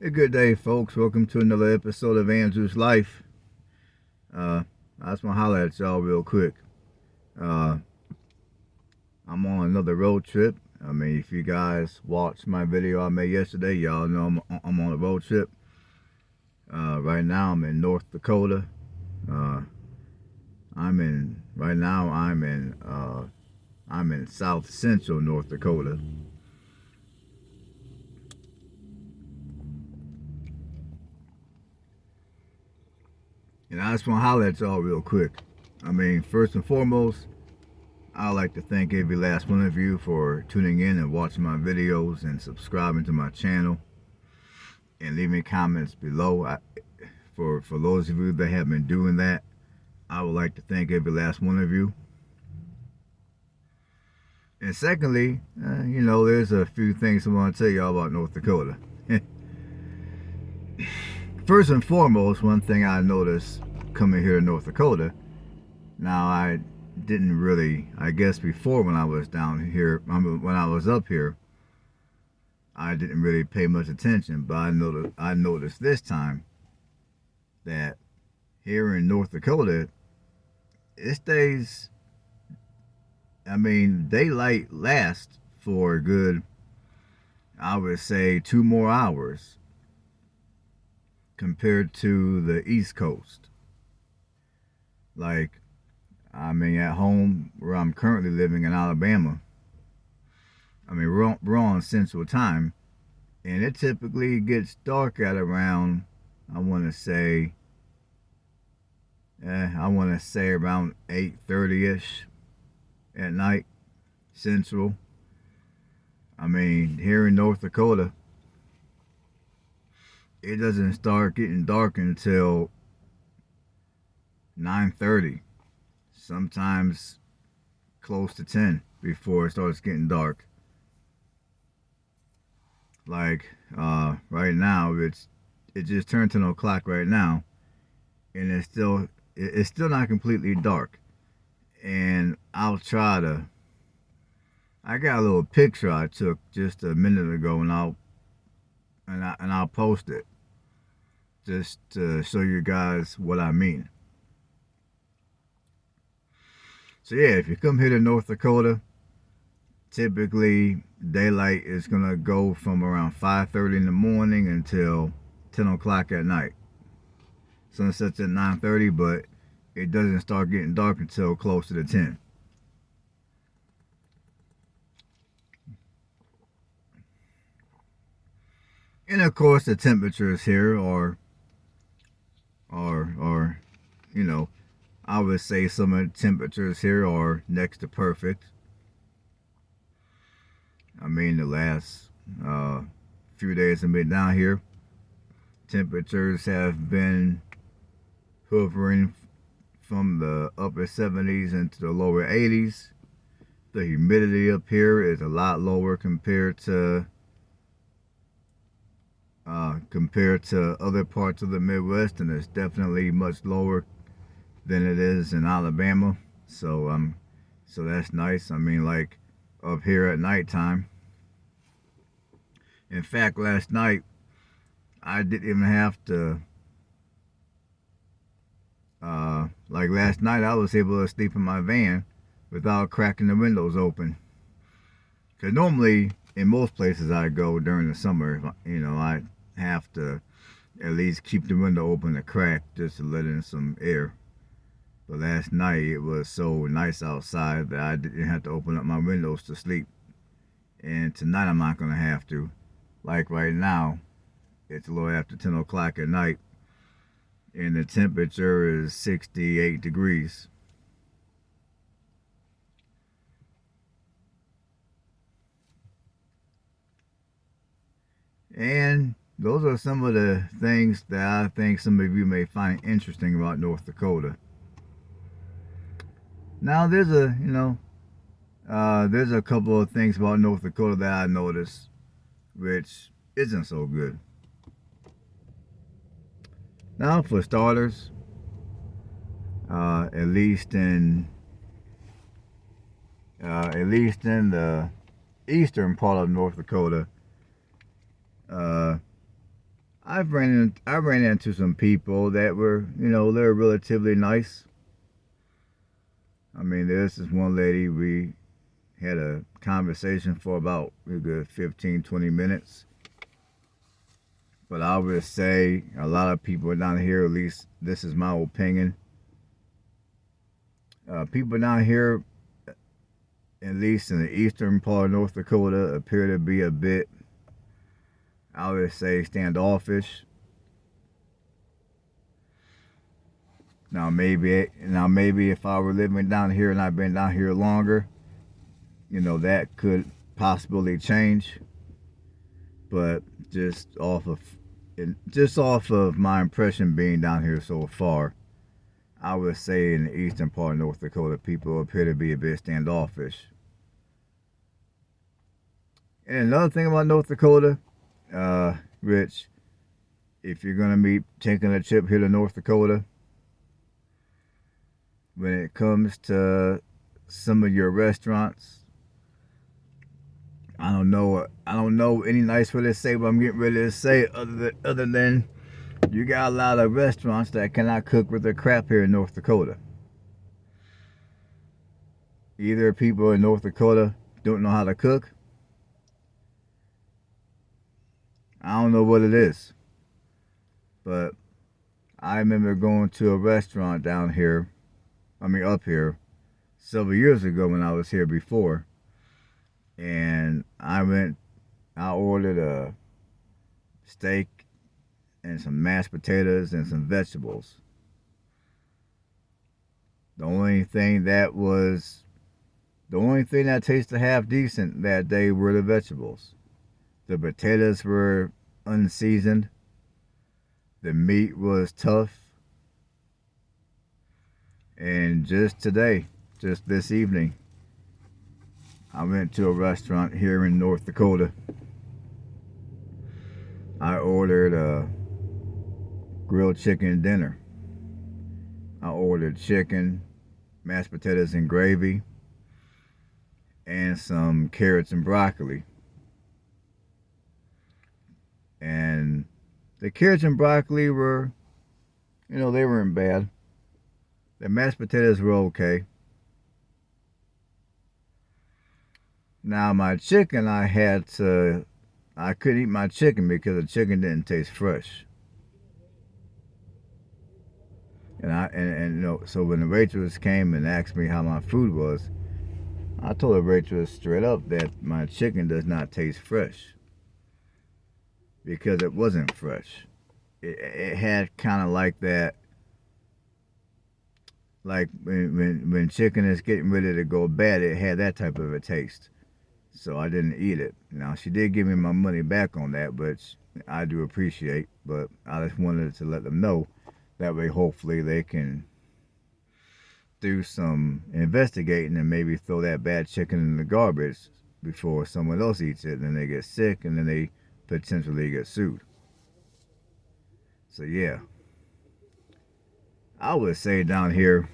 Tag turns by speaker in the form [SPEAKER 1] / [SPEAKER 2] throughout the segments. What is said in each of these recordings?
[SPEAKER 1] Hey, good day, folks. Welcome to another episode of Andrew's Life. I just want to holler at y'all real quick. Uh, I'm on another road trip. I mean, if you guys watched my video I made yesterday, y'all know I'm on a road trip. Right now, I'm in North Dakota. Uh, right now. I'm in South Central North Dakota. And I just want to holler at y'all real quick. I mean, first and foremost, I'd like to thank every last one of you for tuning in and watching my videos and subscribing to my channel and leaving comments below. For those of you that have been doing that, I would like to thank every last one of you. And secondly, there's a few things I want to tell y'all about North Dakota. First and foremost, one thing I noticed coming here to North Dakota, now I didn't really, I guess before when I was down here, when I was up here, I didn't really pay much attention, but I noticed this time that here in North Dakota, it stays, daylight lasts for a good, I would say, 2 more hours compared to the East Coast. Like, at home where I'm currently living in Alabama, we're on Central Time, and it typically gets dark at around, I want to say around 8:30ish at night, Central. Here in North Dakota, it doesn't start getting dark until 9:30. Sometimes close to 10 before it starts getting dark. Like right now, it just turned 10 o'clock right now, and it's still not completely dark. And I got a little picture I took just a minute ago, and I'll post it just to show you guys what I mean. So yeah, if you come here to North Dakota, typically daylight is gonna go from around 5:30 in the morning until 10 o'clock at night. Sunset's at 9:30, but it doesn't start getting dark until closer to 10. And of course, the temperatures here are I would say some of the temperatures here are next to perfect. The last few days I've been down here, temperatures have been hovering from the upper 70s into the lower 80s. The humidity up here is a lot lower compared to other parts of the Midwest, and it's definitely much lower than it is in Alabama. So that's nice. Like up here at nighttime. In fact, last night I didn't even have to. Last night I was able to sleep in my van without cracking the windows open. Cause normally in most places I go during the summer, I have to at least keep the window open a crack just to let in some air. But last night it was so nice outside that I didn't have to open up my windows to sleep. And tonight I'm not gonna have to. Like right now, it's a little after 10 o'clock at night, and the temperature is 68 degrees. And those are some of the things that I think some of you may find interesting about North Dakota. Now there's a couple of things about North Dakota that I noticed, which isn't so good. Now, for starters, at least in the eastern part of North Dakota, I ran into some people that were, they're relatively nice. I mean, there's this one lady, we had a conversation for about a good 15, 20 minutes. But I would say a lot of people down here, at least this is my opinion, people down here, at least in the eastern part of North Dakota, appear to be a bit, I would say, standoffish. Now maybe if I were living down here and I've been down here longer, that could possibly change. But just off of just off of my impression being down here so far, I would say in the eastern part of North Dakota, people appear to be a bit standoffish. And another thing about North Dakota, Rich, if you're gonna be taking a trip here to North Dakota, when it comes to some of your restaurants, I don't know any nice way to say what I'm getting ready to say other than you got a lot of restaurants that cannot cook with their crap here in North Dakota. Either people in North Dakota don't know how to cook. I don't know what it is. But I remember going to a restaurant down here, up here, several years ago when I was here before. And I ordered a steak and some mashed potatoes and some vegetables. The only thing that tasted half decent that day were the vegetables. The potatoes were unseasoned. The meat was tough. And just this evening, I went to a restaurant here in North Dakota. I ordered a grilled chicken dinner. I ordered chicken, mashed potatoes and gravy, and some carrots and broccoli. And the carrots and broccoli were, they weren't bad. The mashed potatoes were okay. Now my chicken, I couldn't eat my chicken because the chicken didn't taste fresh. So when the waitress came and asked me how my food was, I told the waitress straight up that my chicken does not taste fresh because it wasn't fresh. It had kind of like that, like when chicken is getting ready to go bad, it had that type of a taste. So I didn't eat it. Now she did give me my money back on that, which I do appreciate. But I just wanted to let them know that way. Hopefully they can do some investigating and maybe throw that bad chicken in the garbage before someone else eats it, and then they get sick, and then they potentially get sued. So yeah, I would say down here,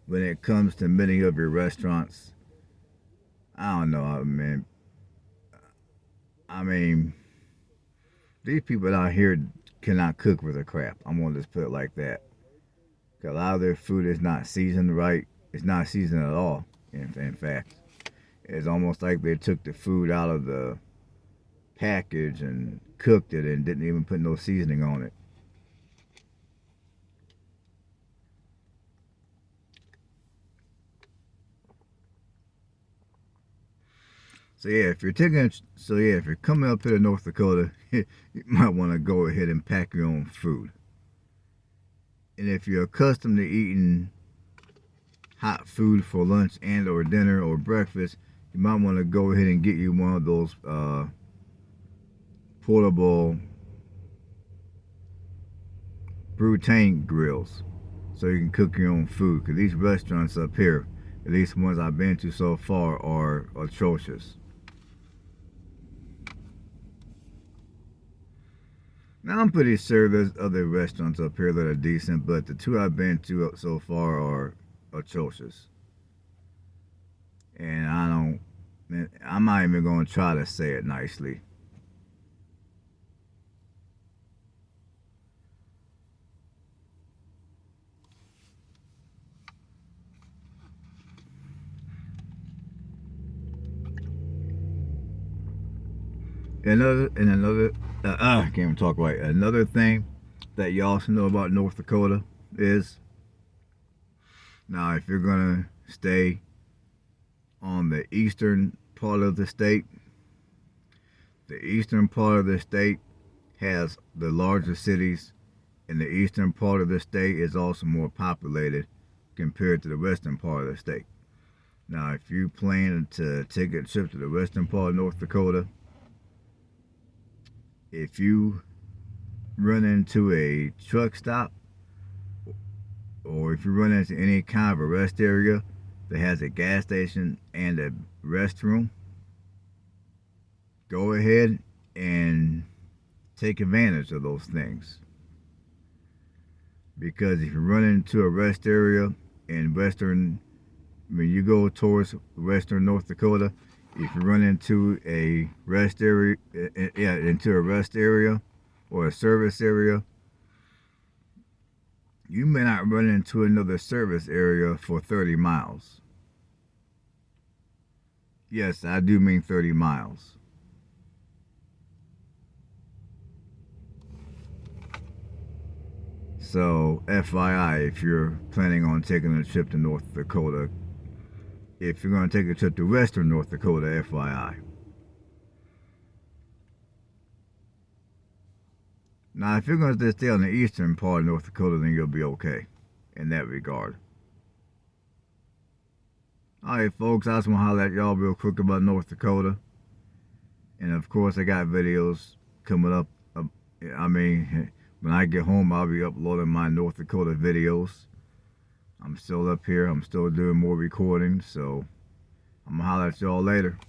[SPEAKER 1] when it comes to many of your restaurants, I don't know, I mean, these people out here cannot cook with a crap. I'm gonna just put it like that. 'Cause a lot of their food is not seasoned right. It's not seasoned at all. In fact, it's almost like they took the food out of the package and cooked it and didn't even put no seasoning on it. So yeah, if you're coming up here to North Dakota, you might want to go ahead and pack your own food. And if you're accustomed to eating hot food for lunch and or dinner or breakfast, you might want to go ahead and get you one of those portable butane grills so you can cook your own food. Because these restaurants up here, at least the ones I've been to so far, are atrocious. Now I'm pretty sure there's other restaurants up here that are decent, but the two I've been to so far are atrocious. And I'm not even going to try to say it nicely. I can't even talk right. Another thing that you also know about North Dakota is, now if you're gonna stay on the eastern part of the state, the eastern part of the state has the larger cities, and the eastern part of the state is also more populated compared to the western part of the state. Now, if you plan to take a trip to the western part of North Dakota, if you run into a truck stop, or if you run into any kind of a rest area that has a gas station and a restroom, go ahead and take advantage of those things. Because if you run into a rest area in when you go towards western North Dakota, if you run into a rest area, or a service area, you may not run into another service area for 30 miles. Yes, I do mean 30 miles. So, FYI, if you're planning on taking a trip to North Dakota, if you're going to take a trip to western North Dakota, FYI. Now, if you're going to stay on the eastern part of North Dakota, then you'll be okay in that regard. Alright, folks, I just want to holler at y'all real quick about North Dakota. And of course, I got videos coming up. When I get home, I'll be uploading my North Dakota videos. I'm still up here. I'm still doing more recordings. So, I'm going to holler at y'all later.